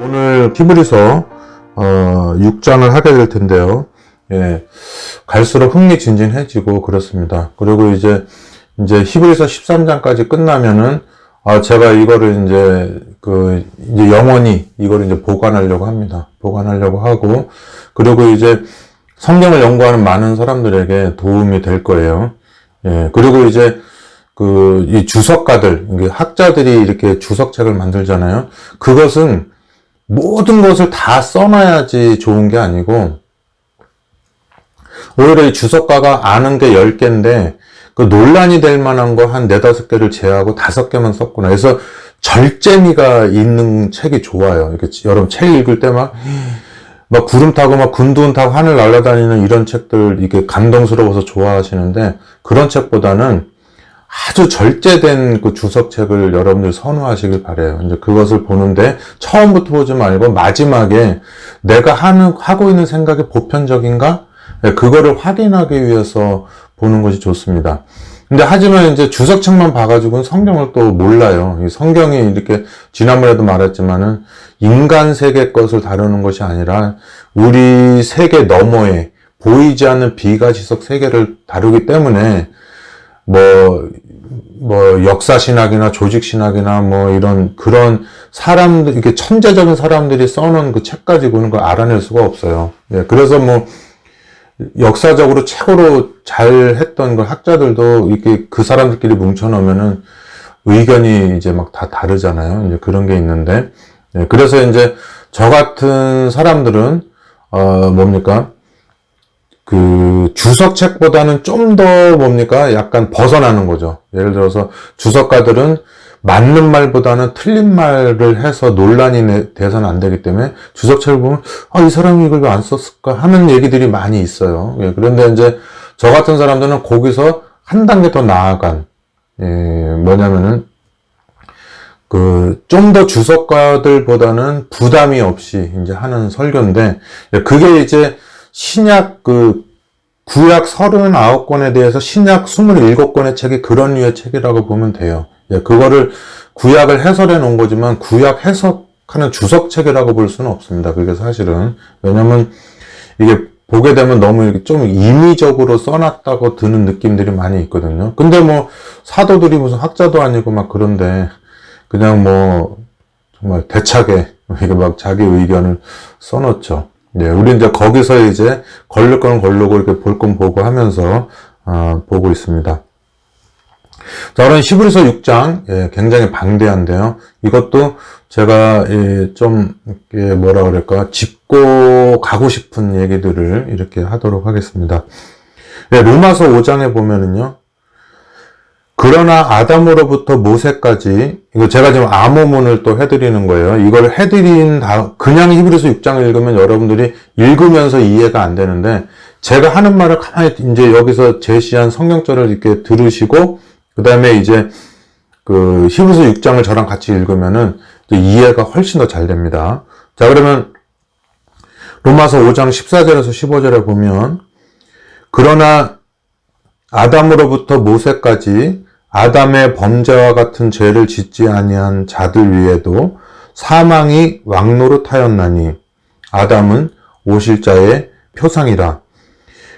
오늘 히브리서 6장을 하게 될 텐데요. 예, 갈수록 흥미진진해지고 그렇습니다. 그리고 이제 히브리서 13장까지 끝나면은 제가 이거를 이제 영원히 이거를 이제 보관하려고 합니다. 보관하려고 하고, 그리고 이제 성경을 연구하는 많은 사람들에게 도움이 될 거예요. 예, 그리고 이제 이 주석가들, 학자들이 이렇게 주석책을 만들잖아요. 그것은 모든 것을 다 써놔야지 좋은 게 아니고, 오히려 이 주석가가 아는 게 10개인데, 그 논란이 될 만한 거 한 4-5개를 제외하고 5개만 썼구나. 그래서 절제미가 있는 책이 좋아요. 이렇게 여러분 책 읽을 때 막 구름 타고 막 군두운 타고 하늘 날아다니는 이런 책들 이게 감동스러워서 좋아하시는데, 그런 책보다는 아주 절제된 그 주석책을 여러분들 선호하시길 바래요. 이제 그것을 보는데 처음부터 보지 말고 마지막에 내가 하고 있는 생각이 보편적인가? 그거를 확인하기 위해서 보는 것이 좋습니다. 근데 하지만 이제 주석책만 봐가지고는 성경을 또 몰라요. 이 성경이 이렇게 지난번에도 말했지만은 인간 세계 것을 다루는 것이 아니라 우리 세계 너머에 보이지 않는 비가지석 세계를 다루기 때문에 역사신학이나 조직신학이나 그런 사람들, 이렇게 천재적인 사람들이 써놓은 그 책 가지고는 그걸 알아낼 수가 없어요. 예, 그래서 역사적으로 최고로 잘 했던 그 학자들도 이렇게 그 사람들끼리 뭉쳐놓으면은 의견이 이제 막 다 다르잖아요. 이제 그런 게 있는데, 예, 그래서 이제 저 같은 사람들은, 주석책보다는 좀 더 약간 벗어나는 거죠. 예를 들어서 주석가들은 맞는 말보다는 틀린 말을 해서 논란이 돼서는 안 되기 때문에 주석책을 보면 이 사람이 이걸 왜 안 썼을까 하는 얘기들이 많이 있어요. 예, 그런데 이제 저 같은 사람들은 거기서 한 단계 더 나아간, 뭐냐면은 좀 더 주석가들보다는 부담이 없이 이제 하는 설교인데, 그게 이제 신약 구약 39권에 대해서 신약 27권의 책이 그런 류의 책이라고 보면 돼요. 예, 그거를 구약을 해설해 놓은 거지만 구약 해석하는 주석책이라고 볼 수는 없습니다. 그게 사실은. 왜냐면 이게 보게 되면 너무 이렇게 좀 임의적으로 써놨다고 드는 느낌들이 많이 있거든요. 근데 사도들이 무슨 학자도 아니고 막 그런데 그냥 정말 대차게 이게 막 자기 의견을 써놓죠. 네, 우리 이제 거기서 이제 걸릴 건 걸르고 이렇게 볼 건 보고 하면서 보고 있습니다. 자, 그럼 히브리서 6장, 예, 굉장히 방대한데요. 이것도 제가 좀 짚고 가고 싶은 얘기들을 이렇게 하도록 하겠습니다. 예, 로마서 5장에 보면은요. 그러나 아담으로부터 모세까지, 이거 제가 지금 암호문을 또 해드리는 거예요. 이걸 그냥 히브리서 6장을 읽으면 여러분들이 읽으면서 이해가 안 되는데, 제가 하는 말을 가만히 이제 여기서 제시한 성경절을 이렇게 들으시고, 그 다음에 이제 히브리서 6장을 저랑 같이 읽으면은 이해가 훨씬 더 잘 됩니다. 자, 그러면 로마서 5장 14절에서 15절에 보면, 그러나 아담으로부터 모세까지 아담의 범죄와 같은 죄를 짓지 아니한 자들 위에도 사망이 왕노릇하였나니 아담은 오실자의 표상이라.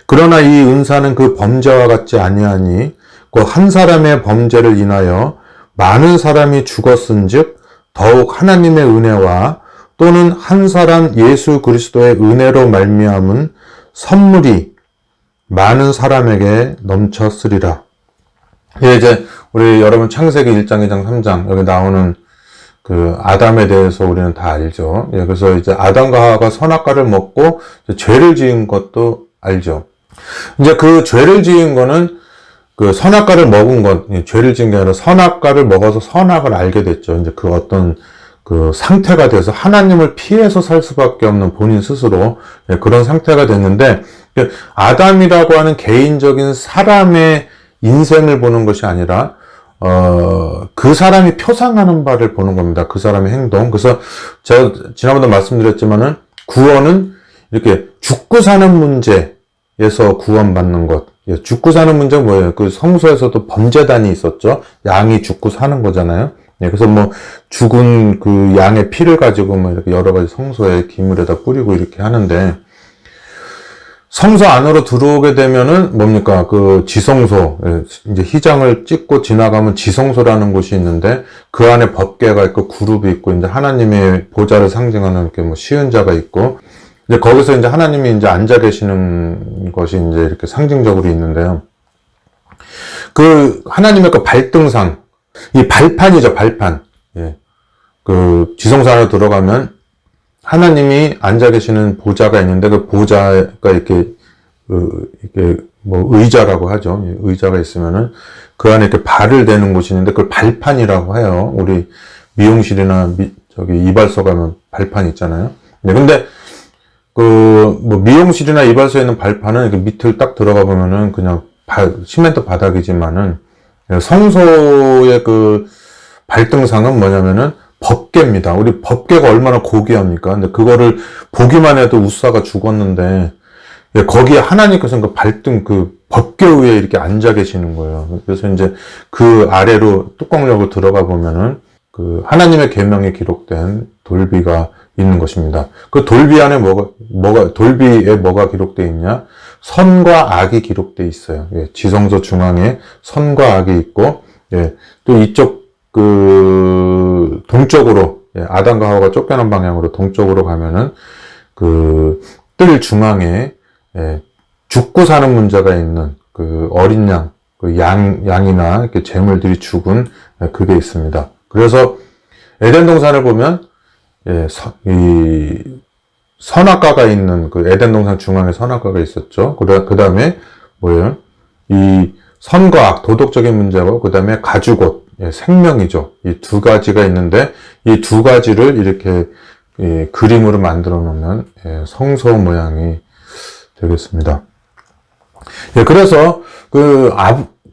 그러나 이 은사는 그 범죄와 같지 아니하니 그 한 사람의 범죄를 인하여 많은 사람이 죽었은즉 더욱 하나님의 은혜와 또는 한 사람 예수 그리스도의 은혜로 말미암은 선물이 많은 사람에게 넘쳤으리라. 이제 우리 여러분 창세기 1장, 2장, 3장 여기 나오는 아담에 대해서 우리는 다 알죠. 예, 그래서 이제 아담과 하와가 선악과를 먹고 죄를 지은 것도 알죠. 이제 그 죄를 지은 거는 선악과를 먹은 것, 죄를 지은 게 아니라 선악과를 먹어서 선악을 알게 됐죠. 이제 어떤 상태가 돼서 하나님을 피해서 살 수밖에 없는 본인 스스로, 예, 그런 상태가 됐는데, 아담이라고 하는 개인적인 사람의 인생을 보는 것이 아니라, 그 사람이 표상하는 바를 보는 겁니다. 그 사람의 행동. 그래서 제가 지난번에 말씀드렸지만은 구원은 이렇게 죽고 사는 문제에서 구원받는 것. 죽고 사는 문제가 뭐예요? 성서에서도 범죄단이 있었죠. 양이 죽고 사는 거잖아요. 예, 그래서 뭐 죽은 그 양의 피를 가지고 뭐 이렇게 여러 가지 성소에 기물에다 뿌리고 이렇게 하는데, 성소 안으로 들어오게 되면은 뭡니까? 그 지성소, 이제 휘장을 찍고 지나가면 지성소라는 곳이 있는데, 그 안에 법궤가 있고 그룹이 있고 이제 하나님의 보좌를 상징하는 이렇게 뭐 시은자가 있고, 이제 거기서 이제 하나님이 이제 앉아 계시는 것이 이제 이렇게 상징적으로 있는데요. 그 하나님의 그 발등상, 이 발판이죠, 발판. 예. 그 지성소 안으로 들어가면 하나님이 앉아 계시는 보좌가 있는데, 그 보좌가 이렇게 뭐 의자라고 하죠. 의자가 있으면은 그 안에 이렇게 발을 대는 곳이 있는데, 그걸 발판이라고 해요. 우리 미용실이나 저기 이발소 가면 발판 있잖아요. 네, 근데 그 뭐 미용실이나 이발소에 있는 발판은 이렇게 밑을 딱 들어가 보면은 그냥 시멘트 바닥이지만은, 성소의 그 발등상은 뭐냐면은 법궤입니다. 우리 법궤가 얼마나 고귀합니까? 근데 그거를 보기만 해도 우사가 죽었는데, 거기에 하나님께서 그 발등, 그 법궤 위에 이렇게 앉아 계시는 거예요. 그래서 이제 그 아래로 뚜껑역으로 들어가 보면은 그 하나님의 계명이 기록된 돌비가 있는 것입니다. 그 돌비 안에 돌비에 뭐가 기록되어 있냐? 선과 악이 기록되어 있어요. 예, 지성소 중앙에 선과 악이 있고, 예, 또 이쪽 그 동쪽으로, 예, 아담과 하와가 쫓겨난 방향으로 동쪽으로 가면은 그 뜰 중앙에, 예, 죽고 사는 문제가 있는 그 어린 양, 그 양이나 이렇게 재물들이 죽은, 예, 그게 있습니다. 그래서 에덴 동산을 보면, 예, 이 선악과가 있는 그 에덴 동산 중앙에 선악과가 있었죠. 그 다음에 뭐예요? 이 선과 악, 도덕적인 문제고, 그 다음에 가죽옷, 예, 생명이죠. 이 두 가지가 있는데, 이 두 가지를 이렇게, 예, 그림으로 만들어 놓으면, 예, 성소 모양이 되겠습니다. 예, 그래서 그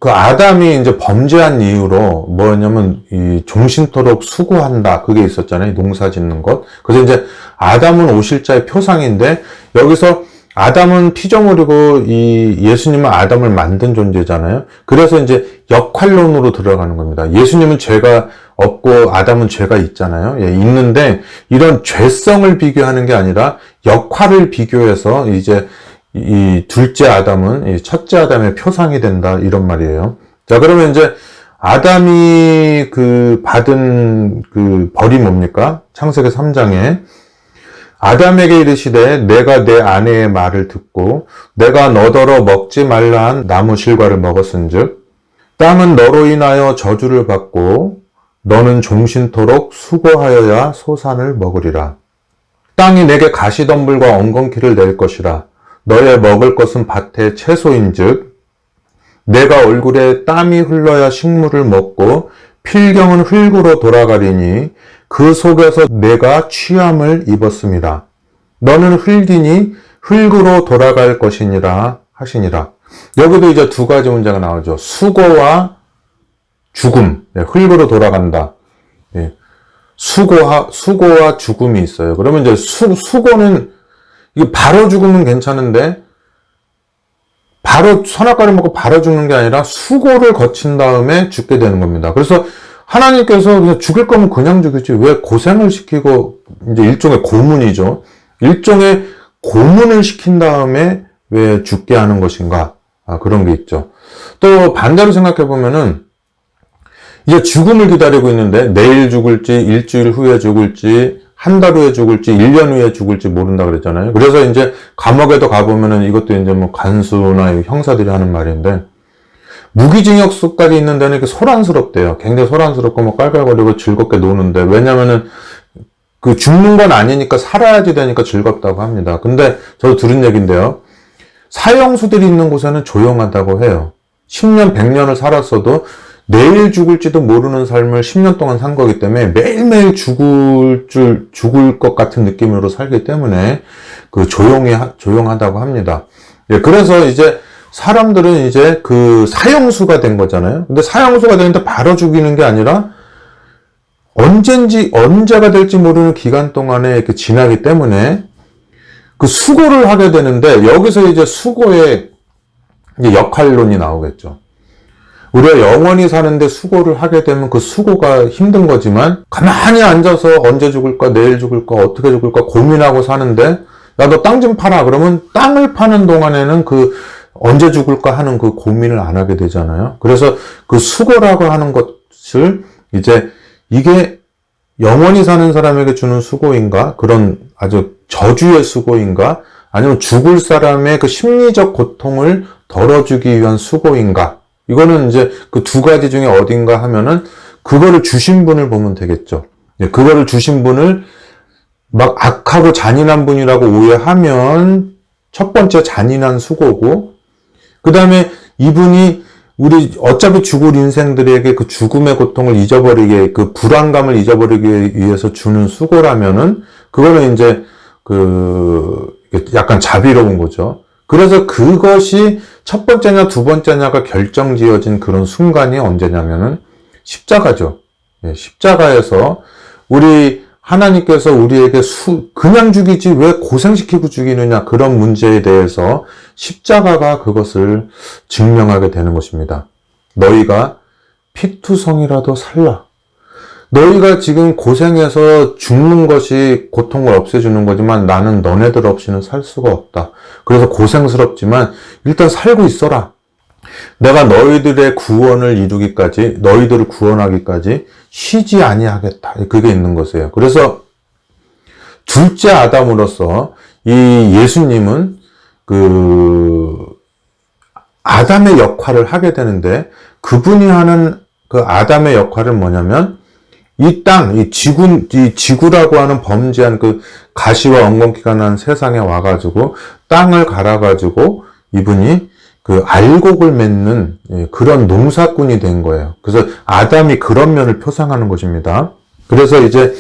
아담이 이제 범죄한 이유로 뭐냐면, 이 종신토록 수고한다. 그게 있었잖아요. 농사 짓는 것. 그래서 이제 아담은 오실자의 표상인데, 여기서 아담은 피조물이고 이 예수님은 아담을 만든 존재잖아요. 그래서 이제 역할론으로 들어가는 겁니다. 예수님은 죄가 없고 아담은 죄가 있잖아요. 예, 있는데 이런 죄성을 비교하는 게 아니라 역할을 비교해서 이제 이 둘째 아담은 이 첫째 아담의 표상이 된다, 이런 말이에요. 자, 그러면 이제 아담이 그 받은 그 벌이 뭡니까? 창세기 3장에 아담에게 이르시되 내가 내 아내의 말을 듣고 내가 너더러 먹지 말라 한 나무 실과를 먹었은즉 땅은 너로 인하여 저주를 받고 너는 종신토록 수고하여야 소산을 먹으리라. 땅이 내게 가시덤불과 엉겅퀴를 낼 것이라. 너의 먹을 것은 밭의 채소인즉 내가 얼굴에 땀이 흘러야 식물을 먹고 필경은 흙으로 돌아가리니 그 속에서 내가 취함을 입었습니다. 너는 흙이니 흙으로 돌아갈 것이니라 하시니라. 여기도 이제 두 가지 문제가 나오죠. 수고와 죽음. 네, 흙으로 돌아간다. 네, 수고와 죽음이 있어요. 그러면 이제 수고는, 이게 바로 죽으면 괜찮은데, 바로 선악과를 먹고 바로 죽는 게 아니라 수고를 거친 다음에 죽게 되는 겁니다. 그래서 하나님께서 그냥 죽일 거면 그냥 죽이지 왜 고생을 시키고, 이제 일종의 고문이죠. 일종의 고문을 시킨 다음에 왜 죽게 하는 것인가? 그런 게 있죠. 또 반대로 생각해 보면은 이제 죽음을 기다리고 있는데 내일 죽을지, 일주일 후에 죽을지, 한 달 후에 죽을지, 1년 후에 죽을지 모른다 그랬잖아요. 그래서 이제 감옥에도 가보면은 이것도 이제 뭐 간수나 형사들이 하는 말인데, 무기징역수까지 있는 데는 이렇게 소란스럽대요. 굉장히 소란스럽고 뭐 깔깔거리고 즐겁게 노는데, 왜냐면은 그 죽는 건 아니니까 살아야지 되니까 즐겁다고 합니다. 근데 저도 들은 얘기인데요. 사형수들이 있는 곳에는 조용하다고 해요. 10년, 100년을 살았어도 내일 죽을지도 모르는 삶을 10년 동안 산 거기 때문에 매일매일 죽을 것 같은 느낌으로 살기 때문에 그 조용하다고 합니다. 예, 그래서 이제 사람들은 이제 그 사형수가 된 거잖아요. 근데 사형수가 되는데 바로 죽이는 게 아니라 언제가 될지 모르는 기간 동안에 이렇게 지나기 때문에 그 수고를 하게 되는데, 여기서 이제 수고의 이제 역할론이 나오겠죠. 우리가 영원히 사는데 수고를 하게 되면 그 수고가 힘든 거지만 가만히 앉아서 언제 죽을까, 내일 죽을까, 어떻게 죽을까 고민하고 사는데 야, 너 땅 좀 팔아. 그러면 땅을 파는 동안에는 그 언제 죽을까 하는 그 고민을 안 하게 되잖아요. 그래서 그 수고라고 하는 것을 이제 이게 영원히 사는 사람에게 주는 수고인가? 그런 아주 저주의 수고인가? 아니면 죽을 사람의 그 심리적 고통을 덜어주기 위한 수고인가? 이거는 이제 그 두 가지 중에 어딘가 하면은 그거를 주신 분을 보면 되겠죠. 그거를 주신 분을 막 악하고 잔인한 분이라고 오해하면 첫 번째 잔인한 수고고, 그 다음에 이분이 우리 어차피 죽을 인생들에게 그 죽음의 고통을 잊어버리게, 그 불안감을 잊어버리기 위해서 주는 수고라면은 그거는 이제 그 약간 자비로운 거죠. 그래서 그것이 첫 번째냐 두 번째냐가 결정지어진 그런 순간이 언제냐면은 십자가죠. 십자가에서 우리 하나님께서 우리에게 그냥 죽이지 왜 고생시키고 죽이느냐, 그런 문제에 대해서 십자가가 그것을 증명하게 되는 것입니다. 너희가 피투성이라도 살라. 너희가 지금 고생해서 죽는 것이 고통을 없애주는 거지만 나는 너네들 없이는 살 수가 없다. 그래서 고생스럽지만 일단 살고 있어라. 내가 너희들의 구원을 이루기까지, 너희들을 구원하기까지 쉬지 아니하겠다. 그게 있는 것이에요. 그래서 둘째 아담으로서 이 예수님은 그 아담의 역할을 하게 되는데, 그분이 하는 그 아담의 역할은 뭐냐면 이 땅, 이 지구라고 하는 범죄한 그 가시와 엉겅퀴가 난 세상에 와가지고 땅을 갈아가지고 이분이 그 알곡을 맺는 그런 농사꾼이 된 거예요. 그래서 아담이 그런 면을 표상하는 것입니다. 그래서 이제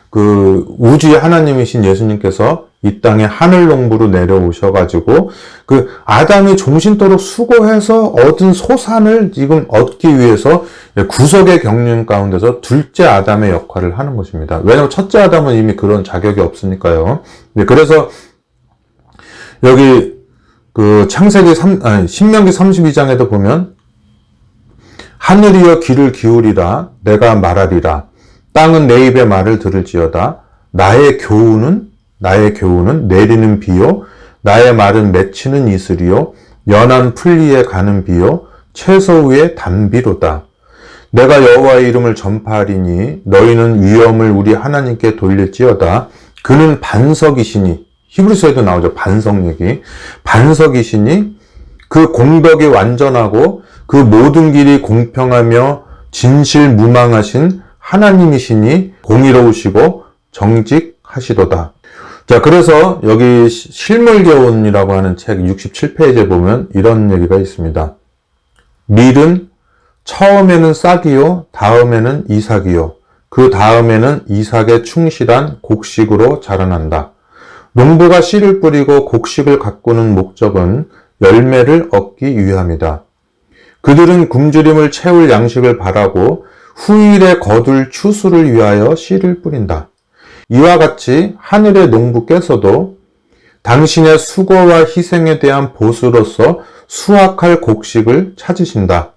그 우주의 하나님이신 예수님께서 이 땅에 하늘 농부로 내려오셔가지고 그 아담이 종신토록 수고해서 얻은 소산을 지금 얻기 위해서 구속의 경륜 가운데서 둘째 아담의 역할을 하는 것입니다. 왜냐하면 첫째 아담은 이미 그런 자격이 없으니까요. 그래서 여기 그 신명기 32장에도 보면 하늘이여 귀를 기울이라 내가 말하리라 땅은 내 입의 말을 들을지어다 나의 교훈은 내리는 비요 나의 말은 맺히는 이슬이요 연한 풀리에 가는 비요 채소 위에 담비로다. 내가 여호와의 이름을 전파하리니 너희는 위엄을 우리 하나님께 돌릴지어다. 그는 반석이시니, 히브리서에도 나오죠. 반석 얘기. 반석이시니 그 공덕이 완전하고 그 모든 길이 공평하며 진실무망하신 하나님이시니 공의로우시고 정직하시도다. 자, 그래서 여기 실물교훈이라고 하는 책 67페이지에 보면 이런 얘기가 있습니다. 밀은 처음에는 싹이요, 다음에는 이삭이요, 그 다음에는 이삭에 충실한 곡식으로 자라난다. 농부가 씨를 뿌리고 곡식을 가꾸는 목적은 열매를 얻기 위함이다. 그들은 굶주림을 채울 양식을 바라고 후일에 거둘 추수를 위하여 씨를 뿌린다. 이와 같이 하늘의 농부께서도 당신의 수고와 희생에 대한 보수로서 수확할 곡식을 찾으신다.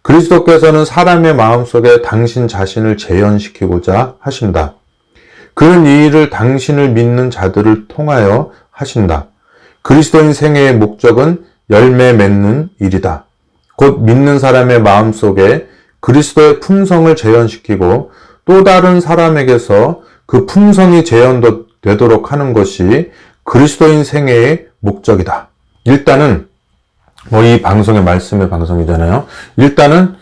그리스도께서는 사람의 마음속에 당신 자신을 재현시키고자 하신다. 그는 이 일을 당신을 믿는 자들을 통하여 하신다. 그리스도인 생애의 목적은 열매 맺는 일이다. 곧 믿는 사람의 마음속에 그리스도의 품성을 재현시키고 또 다른 사람에게서 그 품성이 재현되도록 하는 것이 그리스도인 생애의 목적이다. 일단은 이 방송의 말씀의 방송이잖아요. 일단은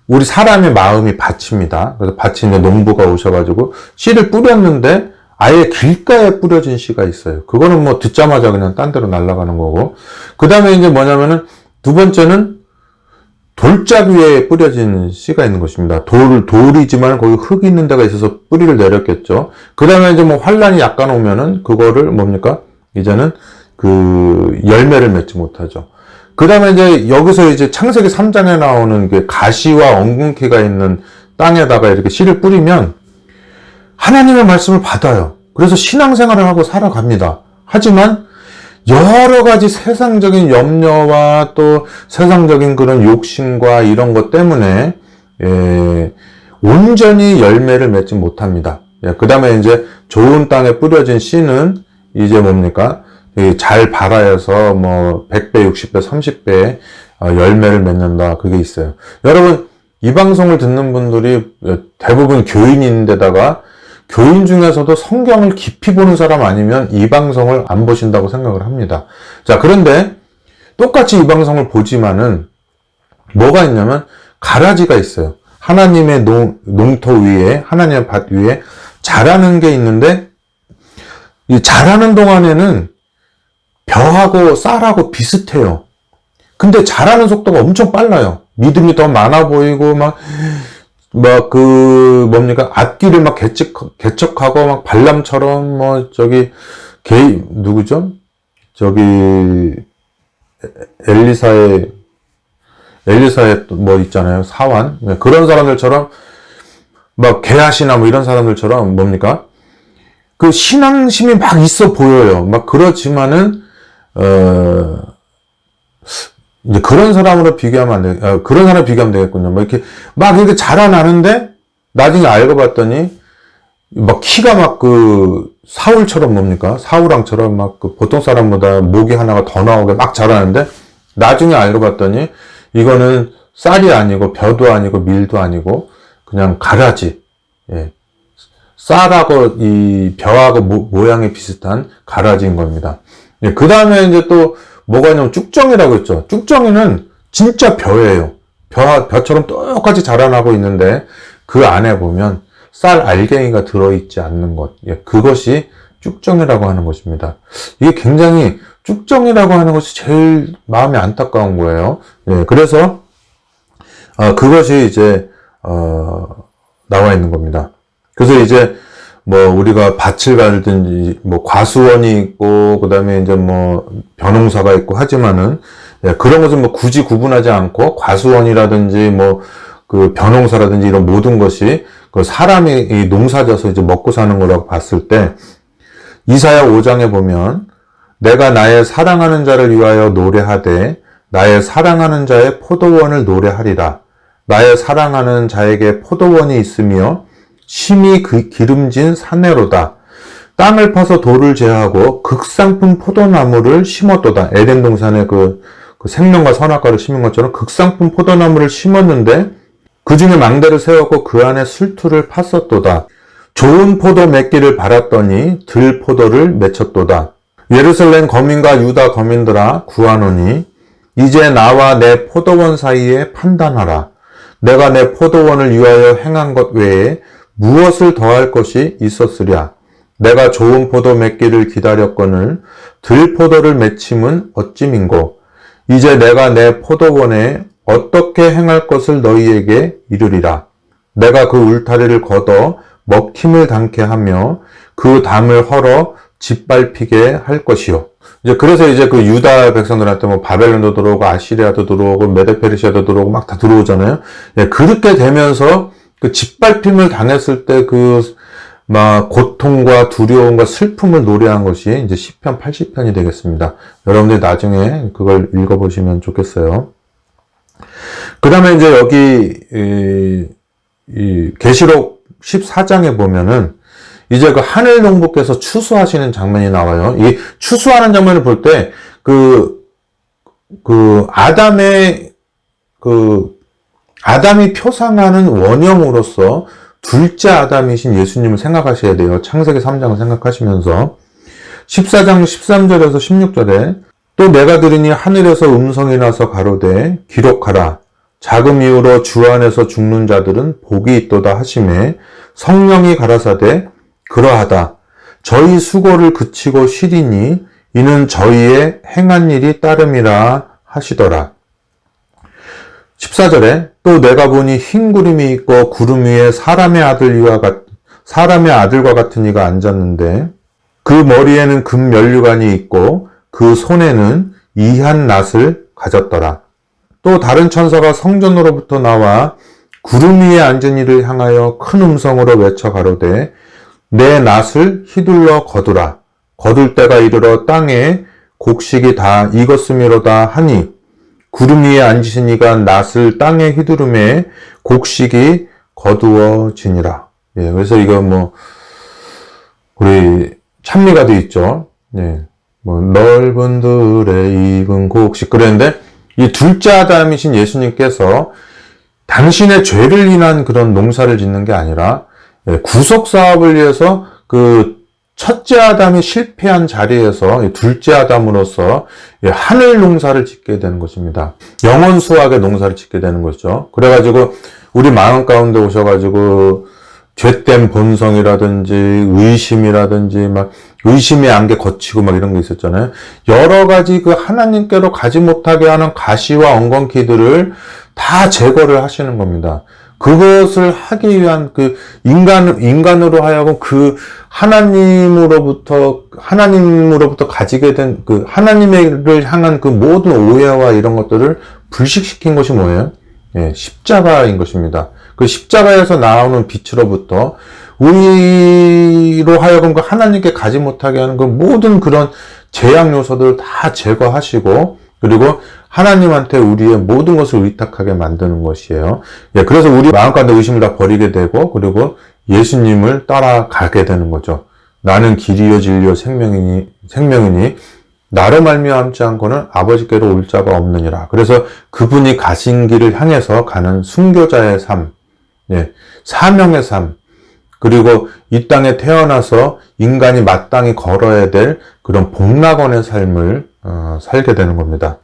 우리 사람의 마음이 밭입니다. 그래서 밭이 이제 농부가 오셔가지고 씨를 뿌렸는데 아예 길가에 뿌려진 씨가 있어요. 그거는 뭐 듣자마자 그냥 딴 데로 날아가는 거고. 그 다음에 이제 뭐냐면은 두 번째는 돌짝 위에 뿌려진 씨가 있는 것입니다. 돌이지만 거기 흙 있는 데가 있어서 뿌리를 내렸겠죠. 그 다음에 이제 뭐 환란이 약간 오면은 그거를 뭡니까? 이제는 그 열매를 맺지 못하죠. 그 다음에 이제 여기서 이제 창세기 3장에 나오는 그 가시와 엉겅퀴가 있는 땅에다가 이렇게 씨를 뿌리면 하나님의 말씀을 받아요. 그래서 신앙생활을 하고 살아갑니다. 하지만 여러 가지 세상적인 염려와 또 세상적인 그런 욕심과 이런 것 때문에 온전히 열매를 맺지 못합니다. 그 다음에 이제 좋은 땅에 뿌려진 씨는 이제 뭡니까? 잘 발아여서 뭐 100배, 60배, 30배 열매를 맺는다. 그게 있어요. 여러분, 이 방송을 듣는 분들이 대부분 교인인데다가 교인 중에서도 성경을 깊이 보는 사람 아니면 이 방송을 안 보신다고 생각을 합니다. 자, 그런데 똑같이 이 방송을 보지만은 뭐가 있냐면 가라지가 있어요. 하나님의 농토 위에, 하나님의 밭 위에 자라는 게 있는데, 이 자라는 동안에는 벼하고 쌀하고 비슷해요. 근데 자라는 속도가 엄청 빨라요. 믿음이 더 많아 보이고, 앞길을 막 개척하고, 막 발람처럼, 누구죠? 엘리사의 뭐 있잖아요. 사환. 그런 사람들처럼, 막 게하시나 뭐 이런 사람들처럼 그 신앙심이 막 있어 보여요. 막 그렇지만은 이제 그런 사람으로 비교하면 안 돼. 그런 사람 비교하면 되겠군요. 이렇게 자라나는데 나중에 알고 봤더니 막 키가 사울처럼 사울왕처럼 보통 사람보다 목이 하나가 더 나오게 막 자라는데 나중에 알고 봤더니 이거는 쌀이 아니고 벼도 아니고 밀도 아니고 그냥 가라지. 쌀하고 이 벼하고 모양이 비슷한 가라지인 겁니다. 그 다음에 이제 또 뭐가 있냐면 쭉정이라고 있죠. 쭉정이는 진짜 벼예요. 벼처럼 똑같이 자라나고 있는데 그 안에 보면 쌀 알갱이가 들어있지 않는 것. 그것이 쭉정이라고 하는 것입니다. 이게 굉장히 쭉정이라고 하는 것이 제일 마음이 안타까운 거예요. 그래서 그것이 이제 나와 있는 겁니다. 그래서 이제 우리가 밭을 갈든지 과수원이 있고 그다음에 이제 벼농사가 있고 하지만은 그런 것은 굳이 구분하지 않고 과수원이라든지 그 벼농사라든지 이런 모든 것이 그 사람이 농사져서 이제 먹고 사는 거라고 봤을 때 이사야 5장에 보면 내가 나의 사랑하는 자를 위하여 노래하되 나의 사랑하는 자의 포도원을 노래하리라. 나의 사랑하는 자에게 포도원이 있으며 심히 기름진 산내로다. 땅을 파서 돌을 제하고 극상품 포도나무를 심었도다. 에덴 동산에 그 생명과 선악과를 심은 것처럼 극상품 포도나무를 심었는데 그 중에 망대를 세웠고 그 안에 술투를 팠었도다. 좋은 포도 맺기를 바랐더니 들포도를 맺혔도다. 예루살렘 거민과 유다 거민들아 구하노니 이제 나와 내 포도원 사이에 판단하라. 내가 내 포도원을 위하여 행한 것 외에 무엇을 더할 것이 있었으랴. 내가 좋은 포도 맺기를 기다렸거늘 들포도를 맺힘은 어찌민고. 이제 내가 내 포도원에 어떻게 행할 것을 너희에게 이르리라. 내가 그 울타리를 걷어 먹힘을 당케 하며 그 담을 헐어 짓밟히게 할 것이요. 그래서 이제 그 유다 백성들한테 바벨론도 들어오고 아시리아도 들어오고 메데페르시아도 들어오고 막 다 들어오잖아요. 그렇게 되면서 그 짓밟힘을 당했을 때 고통과 두려움과 슬픔을 노래한 것이 이제 시편 80편이 되겠습니다. 여러분들 나중에 그걸 읽어보시면 좋겠어요. 그 다음에 이제 여기 계시록 14장에 보면은 이제 그 하늘 농부께서 추수하시는 장면이 나와요. 이 추수하는 장면을 볼 때 아담이 표상하는 원형으로서 둘째 아담이신 예수님을 생각하셔야 돼요. 창세기 3장을 생각하시면서 14장 13절에서 16절에 또 내가 들으니 하늘에서 음성이 나서 가로되 기록하라. 자금 이후로 주 안에서 죽는 자들은 복이 있도다 하시매 성령이 가라사대 그러하다. 저희 수고를 그치고 쉬리니 이는 저희의 행한 일이 따름이라 하시더라. 14절에 또 내가 보니 흰 구름이 있고 구름 위에 사람의 아들과 같은 이가 앉았는데 그 머리에는 금 면류관이 있고 그 손에는 이한 낫을 가졌더라. 또 다른 천사가 성전으로부터 나와 구름 위에 앉은 이를 향하여 큰 음성으로 외쳐 가로되 내 낫을 휘둘러 거두라. 거둘 때가 이르러 땅에 곡식이 다 익었음이로다 하니 구름 위에 앉으신 이가 낫을 땅에 휘두르매 곡식이 거두어지니라. 예, 그래서 이거 뭐 우리 찬미가도 있죠. 예, 뭐 넓은 들에 익은 곡식 그랬는데 이 둘째 아담이신 예수님께서 당신의 죄를 인한 그런 농사를 짓는 게 아니라 구속 사업을 위해서 그 첫째 아담이 실패한 자리에서 둘째 아담으로서 하늘 농사를 짓게 되는 것입니다. 영원 수확의 농사를 짓게 되는 거죠. 그래가지고 우리 마음 가운데 오셔가지고 죄된 본성이라든지 의심이라든지 막 의심의 안개 거치고 막 이런 게 있었잖아요. 여러 가지 그 하나님께로 가지 못하게 하는 가시와 엉겅퀴들을 다 제거를 하시는 겁니다. 그것을 하기 위한 그 인간으로 하여금 그 하나님으로부터 가지게 된 그 하나님을 향한 그 모든 오해와 이런 것들을 불식시킨 것이 뭐예요? 예, 십자가인 것입니다. 그 십자가에서 나오는 빛으로부터 우리로 하여금 그 하나님께 가지 못하게 하는 그 모든 그런 제약 요소들을 다 제거하시고 그리고 하나님한테 우리의 모든 것을 의탁하게 만드는 것이에요. 예, 그래서 우리 마음 가운데 의심을 다 버리게 되고 그리고 예수님을 따라가게 되는 거죠. 나는 길이요 진리요 생명이니 나로 말미암지 않고는 아버지께로 올 자가 없느니라. 그래서 그분이 가신 길을 향해서 가는 순교자의 삶, 예, 사명의 삶, 그리고 이 땅에 태어나서 인간이 마땅히 걸어야 될 그런 복락원의 삶을 살게 되는 겁니다.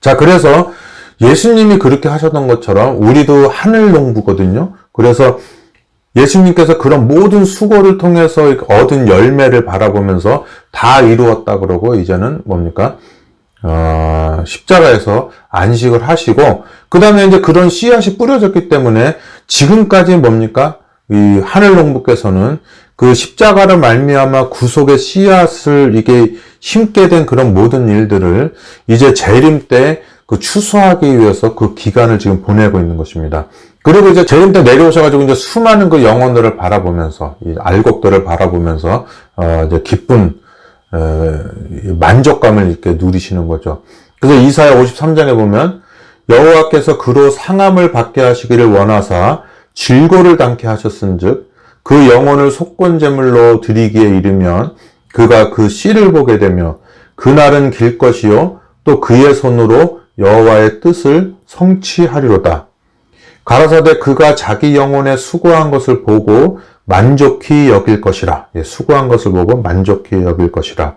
자, 그래서 예수님이 그렇게 하셨던 것처럼 우리도 하늘 농부거든요. 그래서 예수님께서 그런 모든 수고를 통해서 얻은 열매를 바라보면서 다 이루었다 그러고 이제는 뭡니까? 십자가에서 안식을 하시고 그 다음에 이제 그런 씨앗이 뿌려졌기 때문에 지금까지 뭡니까? 이 하늘 농부께서는 그 십자가를 말미암아 구속의 씨앗을 이게 심게 된 그런 모든 일들을 이제 재림 때 그 추수하기 위해서 그 기간을 지금 보내고 있는 것입니다. 그리고 이제 재림 때 내려오셔가지고 이제 수많은 그 영혼들을 바라보면서 이 알곡들을 바라보면서 이제 기쁜 만족감을 이렇게 누리시는 거죠. 그래서 이사야 53장에 보면 여호와께서 그로 상함을 받게 하시기를 원하사 질고를 당케 하셨은즉 그 영혼을 속건제물로 드리기에 이르면 그가 그 씨를 보게 되며 그날은 길 것이요 또 그의 손으로 여호와의 뜻을 성취하리로다. 가라사대 그가 자기 영혼에 수고한 것을 보고 만족히 여길 것이라. 예, 수고한 것을 보고 만족히 여길 것이라.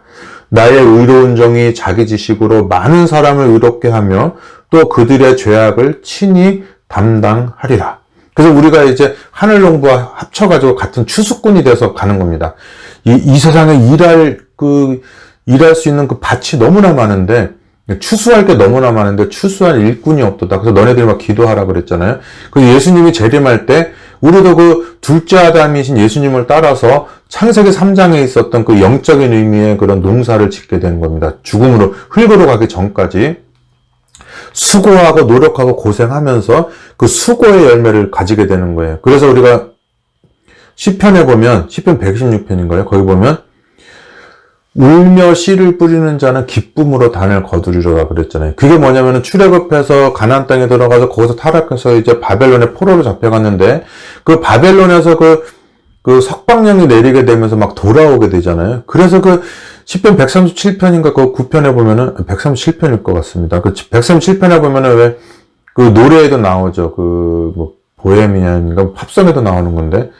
나의 의로운 정이 자기 지식으로 많은 사람을 의롭게 하며 또 그들의 죄악을 친히 담당하리라. 그래서 우리가 이제 하늘 농부와 합쳐가지고 같은 추수꾼이 돼서 가는 겁니다. 이 세상에 일할 수 있는 그 밭이 너무나 많은데, 추수할 게 너무나 많은데 추수할 일꾼이 없도다. 그래서 너네들이 막 기도하라 그랬잖아요. 그 예수님이 재림할 때 우리도 그 둘째 아담이신 예수님을 따라서 창세기 3장에 있었던 그 영적인 의미의 그런 농사를 짓게 되는 겁니다. 죽음으로 흙으로 가기 전까지 수고하고 노력하고 고생하면서 그 수고의 열매를 가지게 되는 거예요. 그래서 우리가 시편에 보면 시편 116편인가요? 거기 보면 울며 씨를 뿌리는 자는 기쁨으로 단을 거두리로다 그랬잖아요. 그게 뭐냐면은 출애굽해서 가나안 땅에 들어가서 거기서 타락해서 이제 바벨론의 포로로 잡혀갔는데 그 바벨론에서 그 석방령이 내리게 되면서 막 돌아오게 되잖아요. 그래서 그 시편 137편인가 그 9편에 보면은 137편일 것 같습니다. 그 137편에 보면은 왜 그 노래에도 나오죠. 그 뭐 보헤미안인가 팝송에도 나오는 건데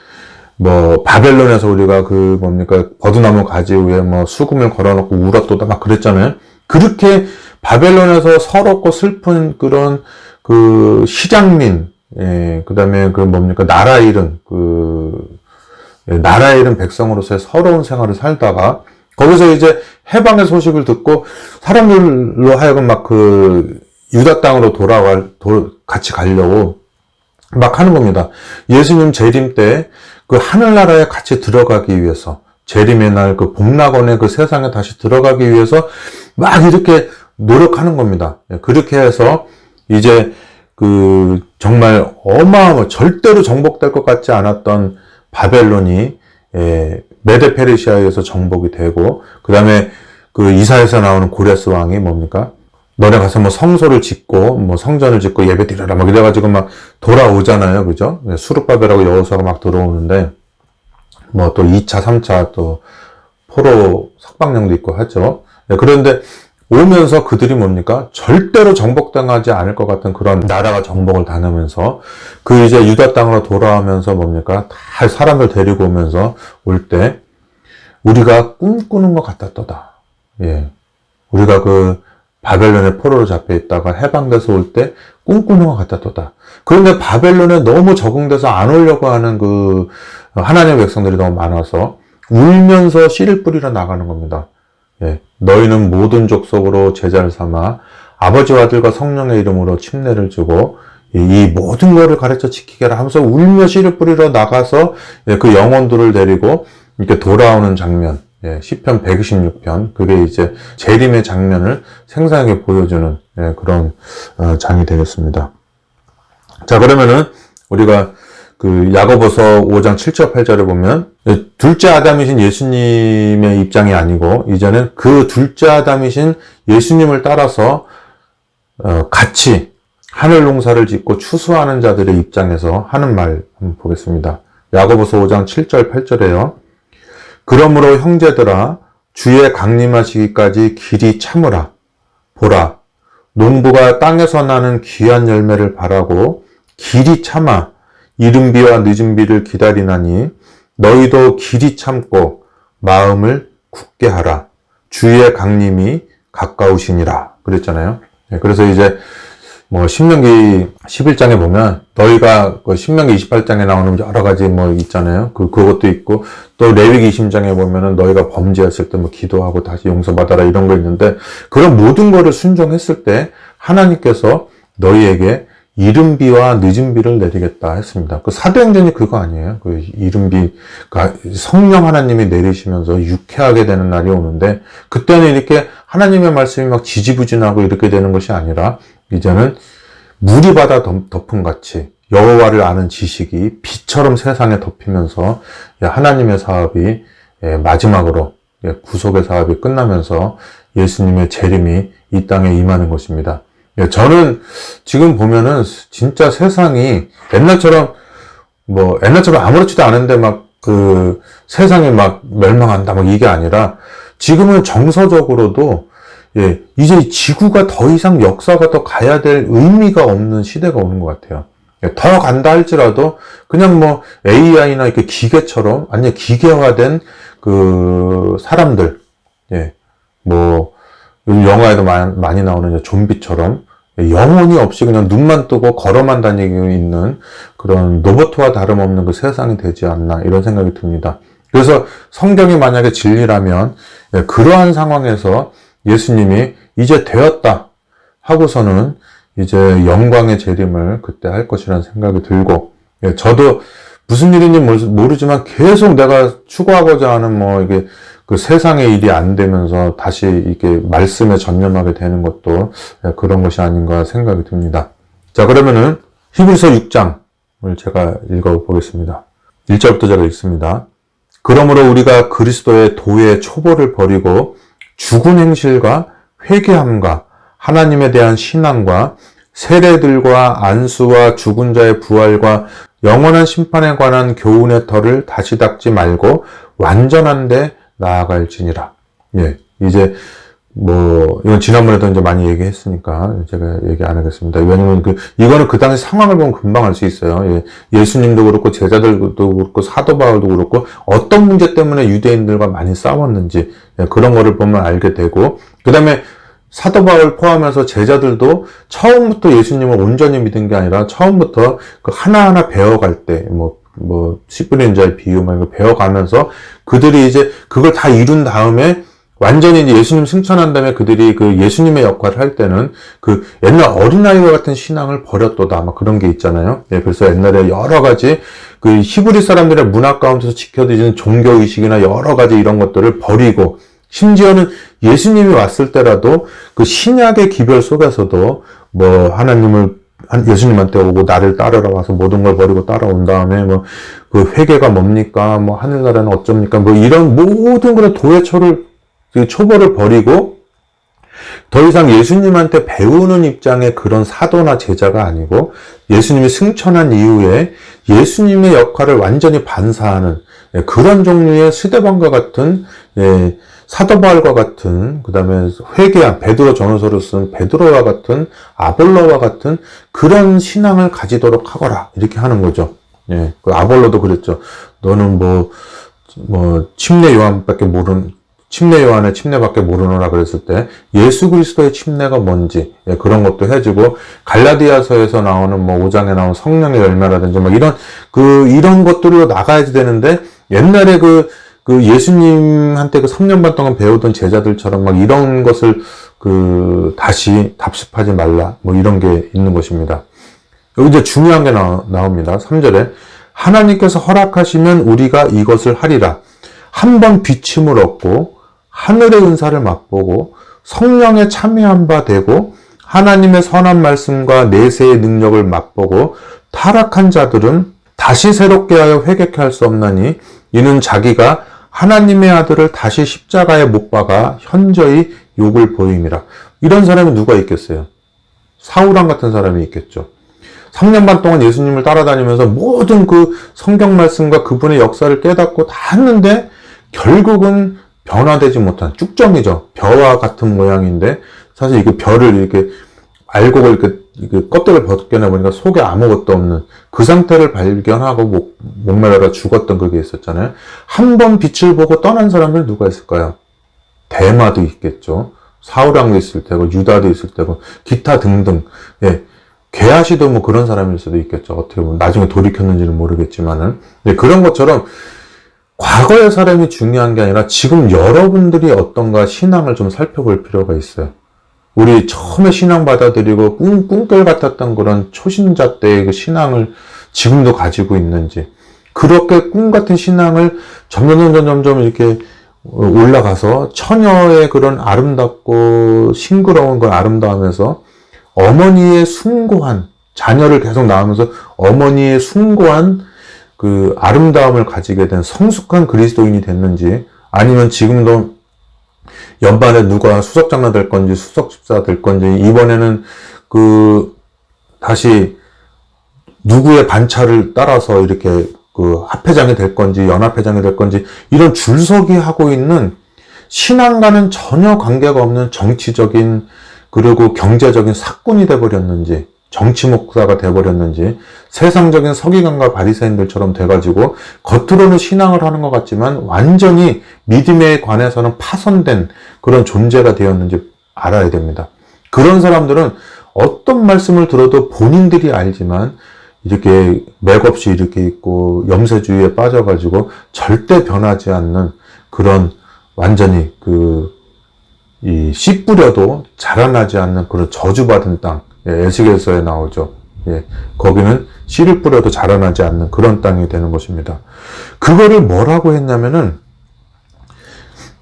뭐 바벨론에서 우리가 그 뭡니까 버드나무 가지 위에 뭐 수금을 걸어놓고 울었도다 막 그랬잖아요. 그렇게 바벨론에서 서럽고 슬픈 그런 그 시장민, 예, 그다음에 그 뭡니까 나라 잃은 백성으로서의 서러운 생활을 살다가 거기서 이제 해방의 소식을 듣고 사람들로 하여금 막 그 유다 땅으로 같이 가려고 막 하는 겁니다. 예수님 재림 때 그 하늘나라에 같이 들어가기 위해서 재림의 날 그 복락원의 그 세상에 다시 들어가기 위해서 막 이렇게 노력하는 겁니다. 그렇게 해서 이제 그 정말 절대로 정복될 것 같지 않았던 바벨론이 메데 페르시아에서 정복이 되고 그 다음에 그 이사에서 나오는 고레스 왕이 뭡니까? 너네 가서 뭐 성소를 짓고 뭐 성전을 짓고 예배 드려라 막 이래가지고 막 돌아오잖아요. 그죠? 수르바벨하고 여호수아가 막 들어오는데 뭐 또 2차, 3차 또 포로 석방령도 있고 하죠. 그런데 오면서 그들이 뭡니까? 절대로 정복당하지 않을 것 같은 그런 나라가 정복을 당하면서 그 이제 유다 땅으로 돌아오면서 뭡니까? 다 사람들 데리고 오면서 올 때 우리가 꿈꾸는 것 같았도다. 예. 우리가 그 바벨론의 포로로 잡혀 있다가 해방돼서 올 때 꿈꾸는 것 같았도다. 그런데 바벨론에 너무 적응돼서 안 오려고 하는 그 하나님의 백성들이 너무 많아서 울면서 씨를 뿌리러 나가는 겁니다. 예. 너희는 모든 족속으로 제자를 삼아 아버지와 아들과 성령의 이름으로 침례를 주고 이 모든 것을 가르쳐 지키게 하라 하면서 울며 씨를 뿌리러 나가서 그 영혼들을 데리고 이렇게 돌아오는 장면. 시편 126편, 그게 이제 재림의 장면을 생생하게 보여주는 그런 장이 되겠습니다. 자, 그러면은 우리가 그 야고보서 5장 7절 8절에 보면 둘째 아담이신 예수님의 입장이 아니고 이제는 그 둘째 아담이신 예수님을 따라서 같이 하늘 농사를 짓고 추수하는 자들의 입장에서 하는 말 한번 보겠습니다. 야고보서 5장 7절 8절에요. 그러므로 형제들아 주의 강림하시기까지 길이 참으라. 보라, 농부가 땅에서 나는 귀한 열매를 바라고 길이 참아 이른 비와 늦은 비를 기다리나니 너희도 길이 참고 마음을 굳게 하라. 주의 강림이 가까우시니라. 그랬잖아요. 그래서 이제 뭐 신명기 11장에 보면 너희가 그 신명기 28장에 나오는 여러 가지 뭐 있잖아요. 그것도 있고 또 레위기 20장에 보면은 너희가 범죄했을 때 뭐 기도하고 다시 용서받아라 이런 거 있는데 그런 모든 거를 순종했을 때 하나님께서 너희에게 이른 비와 늦은 비를 내리겠다 했습니다. 그 사도행전이 그거 아니에요. 그 이른 비가 성령 하나님이 내리시면서 유쾌하게 되는 날이 오는데 그때는 이렇게 하나님의 말씀이 막 지지부진하고 이렇게 되는 것이 아니라 이제는 물이 바다 덮음같이 여호와를 아는 지식이 비처럼 세상에 덮이면서 하나님의 사업이 마지막으로 구속의 사업이 끝나면서 예수님의 재림이 이 땅에 임하는 것입니다. 저는 지금 보면은 진짜 세상이 옛날처럼 아무렇지도 않은데 막 그 세상이 막 멸망한다 막 이게 아니라 지금은 정서적으로도 이제 지구가 더 이상 역사가 더 가야 될 의미가 없는 시대가 오는 것 같아요. 더 간다 할지라도 그냥 뭐 AI나 이렇게 기계처럼 아니 기계화된 그 사람들, 뭐 영화에도 많이 나오는 좀비처럼 영혼이 없이 그냥 눈만 뜨고 걸어만 다니고 있는 그런 로봇과 다름없는 그 세상이 되지 않나 이런 생각이 듭니다. 그래서 성경이 만약에 진리라면 그러한 상황에서 예수님이 이제 되었다 하고서는 이제 영광의 재림을 그때 할 것이라는 생각이 들고 저도 무슨 일인지 모르지만 계속 내가 추구하고자 하는 뭐 이게 그 세상의 일이 안 되면서 다시 이렇게 말씀에 전념하게 되는 것도 그런 것이 아닌가 생각이 듭니다. 자, 그러면은 히브리서 6장을 제가 읽어보겠습니다. 1절부터 제가 읽습니다. 그러므로 우리가 그리스도의 도의 초보를 버리고 죽은 행실과 회개함과 하나님에 대한 신앙과 세례들과 안수와 죽은 자의 부활과 영원한 심판에 관한 교훈의 털을 다시 닦지 말고 완전한 데 나아갈지니라. 이제 이건 지난번에도 이제 많이 얘기했으니까 제가 얘기 안 하겠습니다. 왜냐면 이거는 그 당시 상황을 보면 금방 알 수 있어요. 예수님도 그렇고 제자들도 그렇고 사도 바울도 그렇고 어떤 문제 때문에 유대인들과 많이 싸웠는지 그런 거를 보면 알게 되고 그 다음에 사도 바울 포함해서 제자들도 처음부터 예수님을 온전히 믿은 게 아니라 처음부터 그 하나하나 배워갈 때 씨 뿌리는 자의 비유 배워가면서 그들이 이제 그걸 다 이룬 다음에 완전히 이제 예수님 승천한 다음에 그들이 그 예수님의 역할을 할 때는 그 옛날 어린아이와 같은 신앙을 버렸도다 아마 그런 게 있잖아요. 그래서 옛날에 여러 가지 그 히브리 사람들의 문화 가운데서 지켜지는 종교의식이나 여러 가지 이런 것들을 버리고 심지어는 예수님이 왔을 때라도 그 신약의 기별 속에서도 예수님한테 오고 나를 따르러 와서 모든 걸 버리고 따라온 다음에 그 회개가 뭡니까? 하늘나라는 어쩝니까? 이런 모든 그런 도의 철을 그 초보를 버리고 더 이상 예수님한테 배우는 입장의 그런 사도나 제자가 아니고 예수님이 승천한 이후에 예수님의 역할을 완전히 반사하는 그런 종류의 스데반과 같은 사도 바울과 같은 그 다음에 회개한 베드로 전후서를 쓴 베드로와 같은 아볼로와 같은 그런 신앙을 가지도록 하거라 이렇게 하는 거죠. 예, 그 아볼로도 그랬죠. 너는 침례 요한의 침례밖에 모르노라 그랬을 때 예수 그리스도의 침례가 뭔지 그런 것도 해주고 갈라디아서에서 나오는 5장에 나온 성령의 열매라든지 이런 것들로 나가야지 되는데 옛날에 그 예수님한테 3년 반 동안 배우던 제자들처럼 이런 것을 다시 답습하지 말라 이런 게 있는 것입니다. 여기 이제 중요한 게 나옵니다. 3절에 하나님께서 허락하시면 우리가 이것을 하리라. 한 번 비침을 얻고 하늘의 은사를 맛보고 성령에 참여한 바 되고 하나님의 선한 말씀과 내세의 능력을 맛보고 타락한 자들은 다시 새롭게 하여 회개케 할 수 없나니 이는 자기가 하나님의 아들을 다시 십자가에 못 박아 현저히 욕을 보임이라. 이런 사람이 누가 있겠어요? 사울왕 같은 사람이 있겠죠. 3년 반 동안 예수님을 따라다니면서 모든 그 성경 말씀과 그분의 역사를 깨닫고 다 했는데 결국은 변화되지 못한 쭉정이죠. 벼와 같은 모양인데 사실 이게 벼를 이렇게 알곡을 이렇게 껍데기를 벗겨내 보니까 속에 아무것도 없는 그 상태를 발견하고 목매달아 죽었던 그게 있었잖아요. 한 번 빛을 보고 떠난 사람들 누가 있을까요? 데마도 있겠죠. 사울왕도 있을 테고 유다도 있을 테고 기타 등등. 예. 게하시도 그런 사람일 수도 있겠죠. 어떻게 보면 나중에 돌이켰는지는 모르겠지만은 그런 것처럼 과거의 사람이 중요한 게 아니라 지금 여러분들이 어떤가 신앙을 좀 살펴볼 필요가 있어요. 우리 처음에 신앙 받아들이고 꿈결 같았던 그런 초신자 때의 그 신앙을 지금도 가지고 있는지, 그렇게 꿈 같은 신앙을 점점 이렇게 올라가서 처녀의 그런 아름답고 싱그러운 그 아름다움에서 어머니의 숭고한, 자녀를 계속 낳으면서 어머니의 숭고한 그 아름다움을 가지게 된 성숙한 그리스도인이 됐는지, 아니면 지금도 연반에 누가 수석장로 될 건지 수석집사 될 건지, 이번에는 다시 누구의 반차를 따라서 이렇게 합회장이 될 건지 연합회장이 될 건지, 이런 줄서기 하고 있는 신앙과는 전혀 관계가 없는 정치적인 그리고 경제적인 사꾼이 돼버렸는지, 정치 목사가 돼버렸는지, 세상적인 서기관과 바리새인들처럼 돼가지고 겉으로는 신앙을 하는 것 같지만 완전히 믿음에 관해서는 파손된 그런 존재가 되었는지 알아야 됩니다. 그런 사람들은 어떤 말씀을 들어도 본인들이 알지만 이렇게 맥없이 이렇게 있고 염세주의에 빠져가지고 절대 변하지 않는 그런, 완전히 이 씨 뿌려도 자라나지 않는 그런 저주받은 땅, 에스겔서에 나오죠. 거기는 씨를 뿌려도 자라나지 않는 그런 땅이 되는 것입니다. 그거를 뭐라고 했냐면은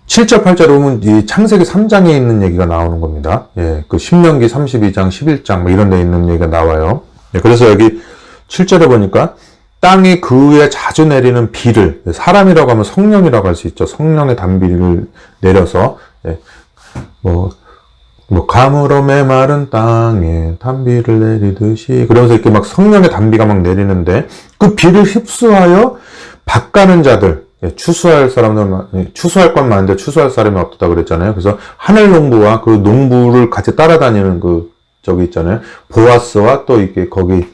7절 8절 보면 이 창세기 3장에 있는 얘기가 나오는 겁니다. 그 신명기 32장 11장 이런 데 있는 얘기가 나와요. 그래서 여기 7절에 보니까 땅이 그 위에 자주 내리는 비를, 사람이라고 하면 성령이라고 할 수 있죠. 성령의 단비를 내려서 가물어 메마른 땅에 단비를 내리듯이, 그러면서 이렇게 막 성령의 단비가 막 내리는데 그 비를 흡수하여 밭가는 자들, 추수할 사람들, 추수할 건 많은데 추수할 사람이 없다 그랬잖아요. 그래서 하늘 농부와 그 농부를 같이 따라다니는 저기 있잖아요. 보아스와 또 이렇게 거기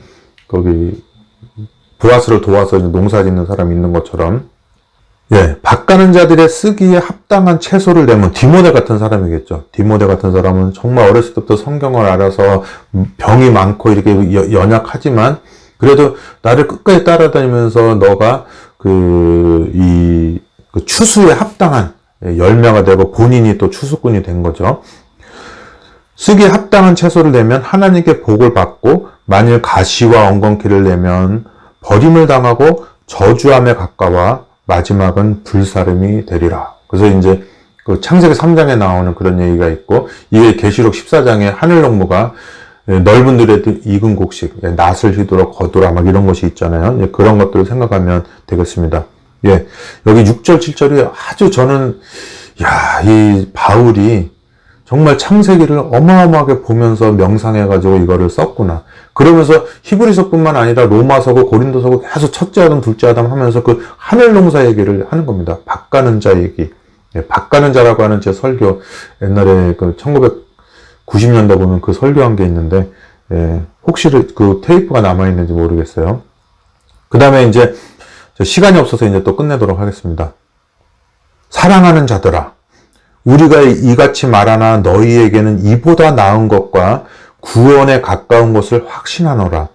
보아스를 도와서 농사 짓는 사람이 있는 것처럼, 밭가는 자들의 쓰기에 합당한 채소를 내면 디모데 같은 사람이겠죠. 디모데 같은 사람은 정말 어렸을 때부터 성경을 알아서 병이 많고 이렇게 연약하지만 그래도 나를 끝까지 따라다니면서 너가 그 추수에 합당한 열매가 되고 본인이 또 추수꾼이 된 거죠. 쓰기에 합당한 채소를 내면 하나님께 복을 받고, 만일 가시와 엉겅퀴를 내면 버림을 당하고 저주함에 가까워 마지막은 불사름이 되리라. 그래서 이제 그 창세기 3장에 나오는 그런 얘기가 있고, 이게 계시록 14장에 하늘 농부가 넓은 들에 익은 곡식, 낫을 휘두르 거두라 막 이런 것이 있잖아요. 그런 것들을 생각하면 되겠습니다. 여기 6절 7절이 아주 저는 야, 이 바울이 정말 창세기를 어마어마하게 보면서 명상해가지고 이거를 썼구나. 그러면서 히브리서뿐만 아니라 로마서고 고린도서고 계속 첫째 아담, 둘째 아담 하면서 그 하늘 농사 얘기를 하는 겁니다. 밭 가는 자 얘기. 예, 밭 가는 자라고 하는 제 설교, 옛날에 그 1990년대 보면 그 설교한 게 있는데, 예, 혹시 그 테이프가 남아있는지 모르겠어요. 그 다음에 이제 시간이 없어서 이제 또 끝내도록 하겠습니다. 사랑하는 자들아, 우리가 이같이 말하나 너희에게는 이보다 나은 것과 구원에 가까운 것을 확신하노라.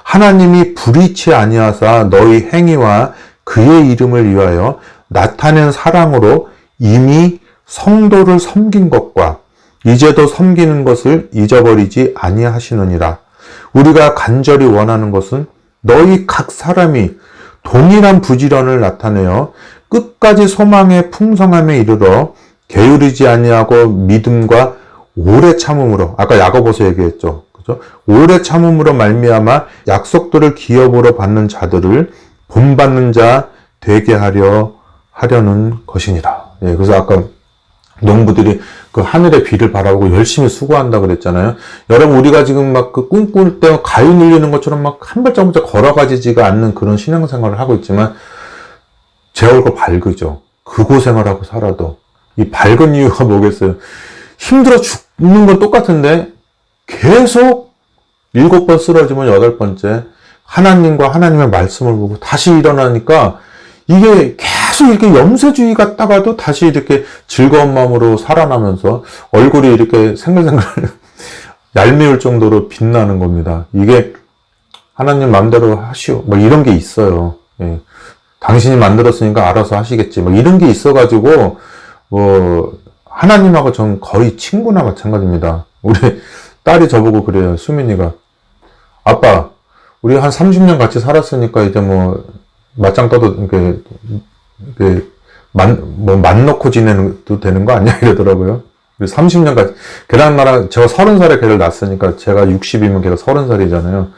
하나님이 불의치 아니하사 너희 행위와 그의 이름을 위하여 나타낸 사랑으로 이미 성도를 섬긴 것과 이제도 섬기는 것을 잊어버리지 아니하시느니라. 우리가 간절히 원하는 것은 너희 각 사람이 동일한 부지런을 나타내어 끝까지 소망의 풍성함에 이르러 게으르지 아니하고 믿음과 오래 참음으로, 아까 야고보서 얘기했죠. 그죠? 오래 참음으로 말미암아 약속들을 기업으로 받는 자들을 본받는 자 되게 하려는 것이니라. 예, 그래서 아까 농부들이 그 하늘의 비를 바라보고 열심히 수고한다 그랬잖아요. 여러분, 우리가 지금 막 그 꿈꿀 때 가위 눌리는 것처럼 막 한 발짝 한 발짝 걸어가지지가 않는 그런 신앙생활을 하고 있지만, 제 얼굴 밝으죠. 그 고생을 하고 살아도. 이 밝은 이유가 뭐겠어요? 힘들어 죽는 건 똑같은데 계속 7번 쓰러지면 8번째 하나님과 하나님의 말씀을 보고 다시 일어나니까 이게 계속 이렇게 염세주의 같다가도 다시 이렇게 즐거운 마음으로 살아나면서 얼굴이 이렇게 생글생글 얄미울 정도로 빛나는 겁니다. 이게 하나님 마음대로 하시오. 뭐 이런 게 있어요. 예. 당신이 만들었으니까 알아서 하시겠지. 뭐 이런 게 있어가지고 하나님하고 전 거의 친구나 마찬가지입니다. 우리 딸이 저보고 그래요. 수민이가. 아빠, 우리 한 30년 같이 살았으니까 이제 뭐, 맞짱 떠도, 맘 놓고 지내도 되는 거 아니야? 이러더라고요. 30년 같이, 걔랑 나랑, 제가 30살에 걔를 낳았으니까 제가 60이면 걔가 30살이잖아요.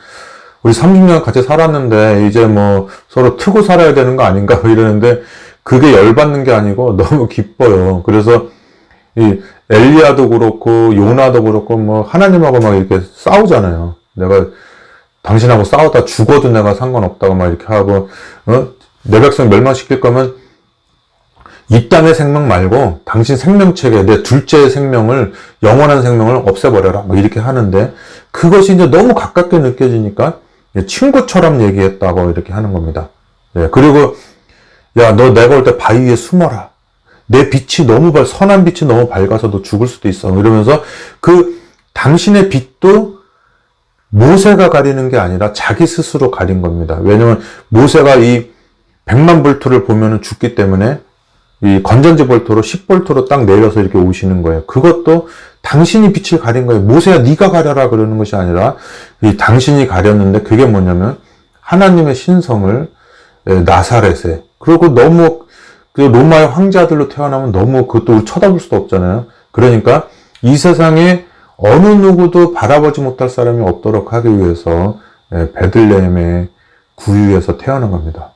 우리 30년 같이 살았는데, 이제 뭐, 서로 트고 살아야 되는 거 아닌가? 이러는데, 그게 열받는 게 아니고 너무 기뻐요. 그래서 이 엘리야도 그렇고 요나도 그렇고 뭐 하나님하고 막 이렇게 싸우잖아요. 내가 당신하고 싸우다 죽어도 내가 상관없다고 막 이렇게 하고, 내 백성 멸망시킬 거면 이 땅의 생명 말고 당신 생명체계, 내 둘째의 생명을, 영원한 생명을 없애버려라. 막 이렇게 하는데, 그것이 이제 너무 가깝게 느껴지니까 친구처럼 얘기했다고 이렇게 하는 겁니다. 예, 그리고 야, 너 내가 올 때 바위 위에 숨어라. 내 빛이 너무 선한 빛이 너무 밝아서 너 죽을 수도 있어. 이러면서 그 당신의 빛도 모세가 가리는 게 아니라 자기 스스로 가린 겁니다. 왜냐면 모세가 이 100만 볼트를 보면은 죽기 때문에 이 건전지 볼트로 10볼트로 딱 내려서 이렇게 오시는 거예요. 그것도 당신이 빛을 가린 거예요. 모세야 네가 가려라 그러는 것이 아니라 이 당신이 가렸는데, 그게 뭐냐면 하나님의 신성을 나사렛에, 그리고 너무 그 로마의 황제아들로 태어나면 너무 그것도 쳐다볼 수도 없잖아요. 그러니까 이 세상에 어느 누구도 바라보지 못할 사람이 없도록 하기 위해서 베들레헴의 구유에서 태어난 겁니다.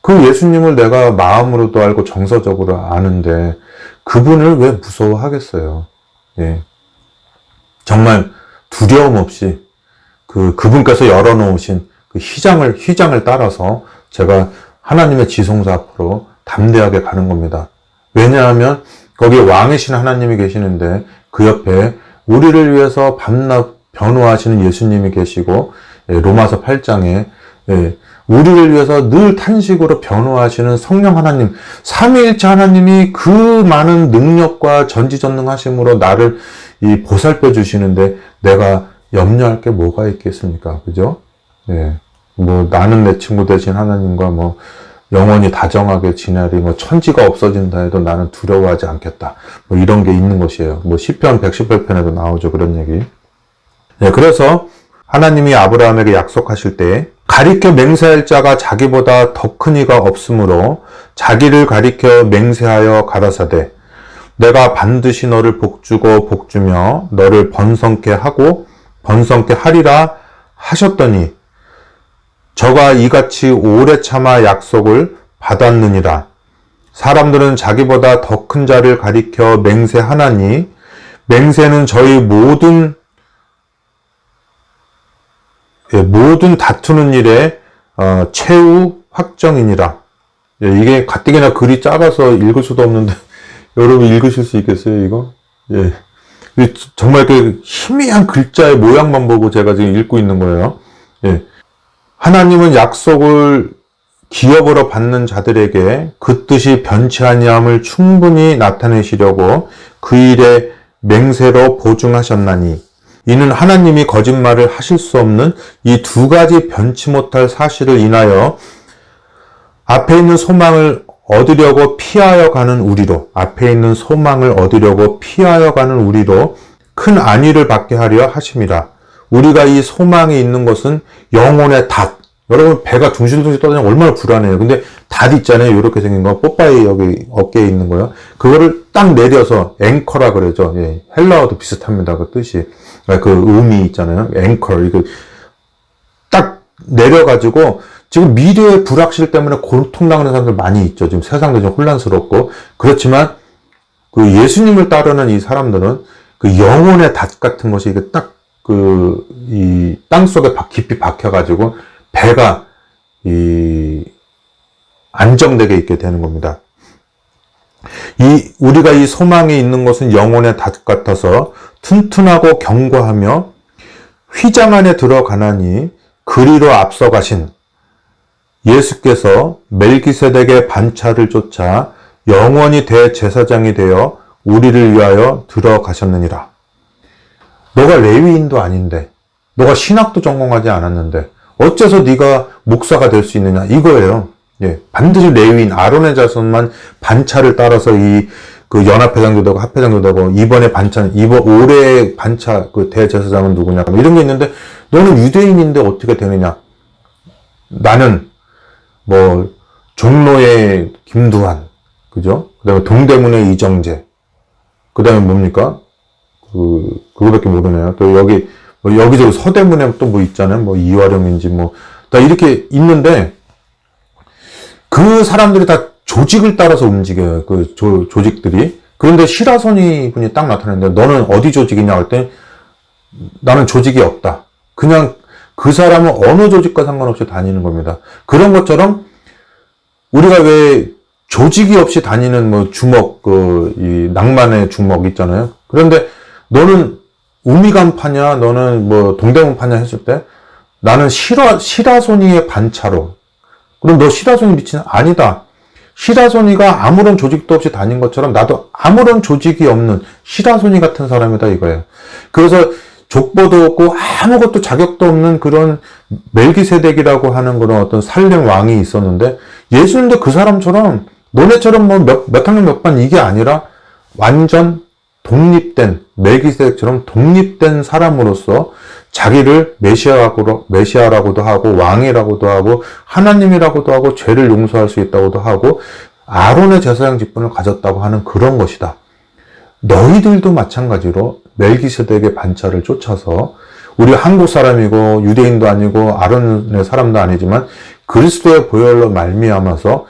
그 예수님을 내가 마음으로도 알고 정서적으로 아는데 그분을 왜 무서워하겠어요? 예. 정말 두려움 없이 그분께서 열어놓으신 그 휘장을 따라서 제가 하나님의 지성소 앞으로 담대하게 가는 겁니다. 왜냐하면 거기에 왕이신 하나님이 계시는데 그 옆에 우리를 위해서 밤낮 변호하시는 예수님이 계시고, 로마서 8장에 우리를 위해서 늘 탄식으로 변호하시는 성령 하나님, 삼위일체 하나님이 그 많은 능력과 전지전능하심으로 나를 보살펴 주시는데 내가 염려할 게 뭐가 있겠습니까? 그죠? 예. 뭐 나는 내 친구 되신 하나님과 뭐 영원히 다정하게 지내리, 뭐 천지가 없어진다 해도 나는 두려워하지 않겠다. 뭐 이런 게 있는 것이에요. 뭐 시편 118편에도 나오죠. 그런 얘기. 네, 그래서 하나님이 아브라함에게 약속하실 때 가리켜 맹세할 자가 자기보다 더 큰 이가 없으므로 자기를 가리켜 맹세하여 가라사대 내가 반드시 너를 복주고 복주며 너를 번성케 하고 번성케 하리라 하셨더니 저가 이같이 오래 참아 약속을 받았느니라. 사람들은 자기보다 더 큰 자를 가리켜 맹세하나니 맹세는 저희 모든 다투는 일에 최후 확정이니라. 이게 가뜩이나 글이 작아서 읽을 수도 없는데 여러분 읽으실 수 있겠어요, 이거? 예. 정말 그 희미한 글자의 모양만 보고 제가 지금 읽고 있는 거예요. 예. 하나님은 약속을 기업으로 받는 자들에게 그 뜻이 변치 아니함을 충분히 나타내시려고 그 일에 맹세로 보증하셨나니 이는 하나님이 거짓말을 하실 수 없는 이 두 가지 변치 못할 사실을 인하여 앞에 있는 소망을 얻으려고 피하여 가는 우리로 큰 안위를 받게 하려 하심이라. 우리가 이 소망이 있는 것은 영혼의 닷. 여러분 배가 둥실둥실 떠다니면 얼마나 불안해요. 근데 닷 있잖아요. 이렇게 생긴 거. 뽀빠이 여기 어깨에 있는 거요. 그거를 딱 내려서 앵커라 그러죠. 예. 헬라어도 비슷합니다. 그 뜻이. 그 의미 있잖아요. 앵커. 이거 딱 내려가지고 지금 미래의 불확실 때문에 고통당하는 사람들 많이 있죠. 지금 세상도 좀 혼란스럽고. 그렇지만 그 예수님을 따르는 이 사람들은 그 영혼의 닷 같은 것이 이게 딱 이 땅속에 깊이 박혀가지고 배가 안정되게 있게 되는 겁니다. 우리가 이 소망이 있는 것은 영혼의 닷 같아서 튼튼하고 견고하며 휘장 안에 들어가나니 그리로 앞서가신 예수께서 멜기세덱의 반차를 쫓아 영원히 대제사장이 되어 우리를 위하여 들어가셨느니라. 너가 레위인도 아닌데, 너가 신학도 전공하지 않았는데 어째서 네가 목사가 될 수 있느냐 이거예요. 예, 반드시 레위인 아론의 자손만 반차를 따라서 그 연합회장도 되고 합회장도 되고 올해의 반차 그 대제사장은 누구냐 이런 게 있는데 너는 유대인인데 어떻게 되느냐? 나는 뭐 종로의 김두한, 그죠? 그다음에 동대문의 이정재, 그다음에 뭡니까? 그거밖에 모르네요. 또 여기저기 서대문에 또 뭐 있잖아요. 뭐 이화령인지 다 이렇게 있는데 그 사람들이 다 조직을 따라서 움직여요. 그 조직들이. 그런데 시라소니 분이 딱 나타났는데 너는 어디 조직이냐 했더니 나는 조직이 없다. 그냥 그 사람은 어느 조직과 상관없이 다니는 겁니다. 그런 것처럼 우리가 왜 조직이 없이 다니는 주먹, 이 낭만의 주먹 있잖아요. 그런데 너는 우미간파냐, 너는 동대문파냐 했을 때 나는 시라소니의 반차로. 그럼 너 시라소니 미치냐? 아니다. 시라소니가 아무런 조직도 없이 다닌 것처럼 나도 아무런 조직이 없는 시라소니 같은 사람이다 이거예요. 그래서 족보도 없고 아무것도 자격도 없는 그런 멜기세덱이라고 하는 그런 어떤 살렘 왕이 있었는데 예수님도 그 사람처럼 너네처럼 몇 학년 몇 반 이게 아니라 완전 독립된 멜기세덱처럼 독립된 사람으로서 자기를 메시아라고도 하고 왕이라고도 하고 하나님이라고도 하고 죄를 용서할 수 있다고도 하고 아론의 제사장 직분을 가졌다고 하는 그런 것이다. 너희들도 마찬가지로 멜기세덱의 반차를 쫓아서 우리 한국 사람이고 유대인도 아니고 아론의 사람도 아니지만 그리스도의 보혈로 말미암아서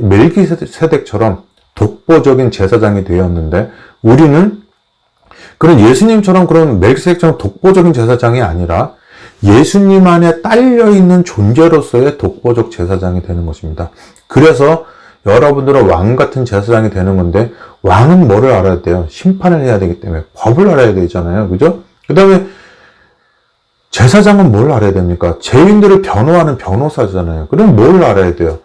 멜기세덱처럼 독보적인 제사장이 되었는데 우리는 그런 예수님처럼 그런 멜기세덱처럼 독보적인 제사장이 아니라 예수님 안에 딸려있는 존재로서의 독보적 제사장이 되는 것입니다. 그래서 여러분들은 왕 같은 제사장이 되는 건데 왕은 뭐를 알아야 돼요? 심판을 해야 되기 때문에 법을 알아야 되잖아요. 그죠? 그 다음에 제사장은 뭘 알아야 됩니까? 죄인들을 변호하는 변호사잖아요. 그럼 뭘 알아야 돼요?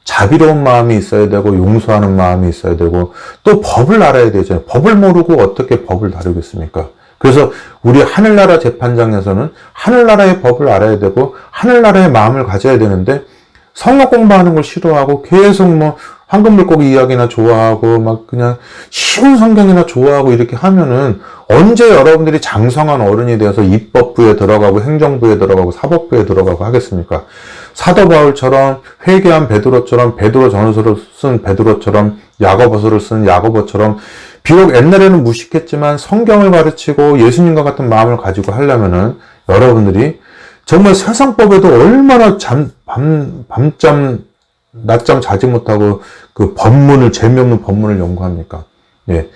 자비로운 마음이 있어야 되고 용서하는 마음이 있어야 되고 또 법을 알아야 되잖아요. 법을 모르고 어떻게 법을 다루겠습니까? 그래서 우리 하늘나라 재판장에서는 하늘나라의 법을 알아야 되고 하늘나라의 마음을 가져야 되는데 성경 공부하는 걸 싫어하고 계속 황금물고기 이야기나 좋아하고 막 그냥 쉬운 성경이나 좋아하고 이렇게 하면은 언제 여러분들이 장성한 어른이 되어서 입법부에 들어가고 행정부에 들어가고 사법부에 들어가고 하겠습니까? 사도 바울처럼 회개한 베드로처럼 베드로 전서를 쓴 베드로처럼 야고보서를 쓴 야고보처럼 비록 옛날에는 무식했지만 성경을 가르치고 예수님과 같은 마음을 가지고 하려면은 여러분들이 정말 세상법에도 얼마나 낮잠 자지 못하고 그 재미없는 법문을 연구합니까? 예.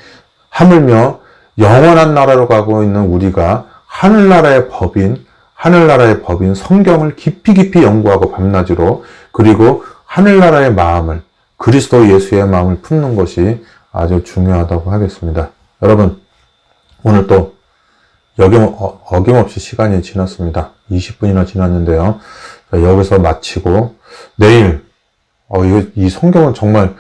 하물며 영원한 나라로 가고 있는 우리가 하늘나라의 법인 성경을 깊이 연구하고 밤낮으로, 그리고 하늘나라의 마음을, 그리스도 예수의 마음을 품는 것이 아주 중요하다고 하겠습니다. 여러분, 오늘 또 어김없이 시간이 지났습니다. 20분이나 지났는데요. 여기서 마치고 내일 이 성경은 정말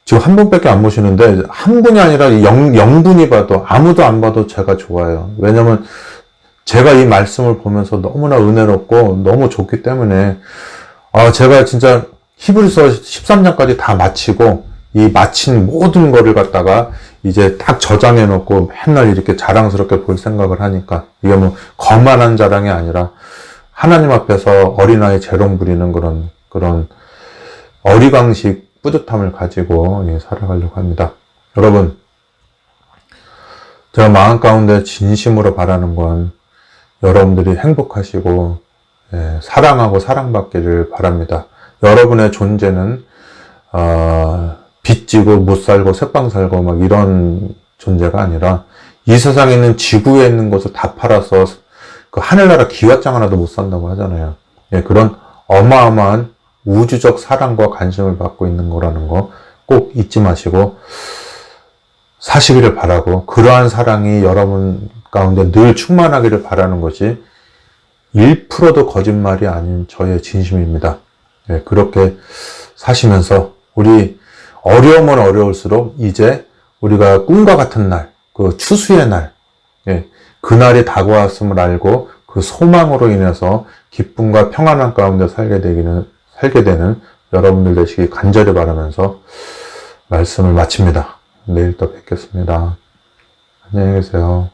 지금 한 분밖에 안 보시는데, 한 분이 아니라 영분이 봐도, 아무도 안 봐도 제가 좋아요. 왜냐면 제가 이 말씀을 보면서 너무나 은혜롭고 너무 좋기 때문에, 제가 진짜 히브리서 13장까지 다 마치고, 이 마친 모든 거를 갖다가 이제 딱 저장해 놓고 맨날 이렇게 자랑스럽게 볼 생각을 하니까, 이게 뭐 거만한 자랑이 아니라 하나님 앞에서 어린아이 재롱 부리는 그런 어리광식 뿌듯함을 가지고 살아가려고 합니다. 여러분, 제가 마음 가운데 진심으로 바라는 건 여러분들이 행복하시고 사랑하고 사랑받기를 바랍니다. 여러분의 존재는 빚지고 못 살고 새빵 살고 막 이런 존재가 아니라, 이 세상에 있는 지구에 있는 것을 다 팔아서 그 하늘나라 기왓장 하나도 못 산다고 하잖아요. 그런 어마어마한 우주적 사랑과 관심을 받고 있는 거라는 거 꼭 잊지 마시고 사시기를 바라고, 그러한 사랑이 여러분 가운데 늘 충만하기를 바라는 것이 1%도 거짓말이 아닌 저의 진심입니다. 그렇게 사시면서 우리 어려우면 어려울수록 이제 우리가 꿈과 같은 날, 그 추수의 날, 그날이 다가왔음을 알고 그 소망으로 인해서 기쁨과 평안함 가운데 살게 되는 여러분들 되시기 간절히 바라면서 말씀을 마칩니다. 내일 또 뵙겠습니다. 안녕히 계세요.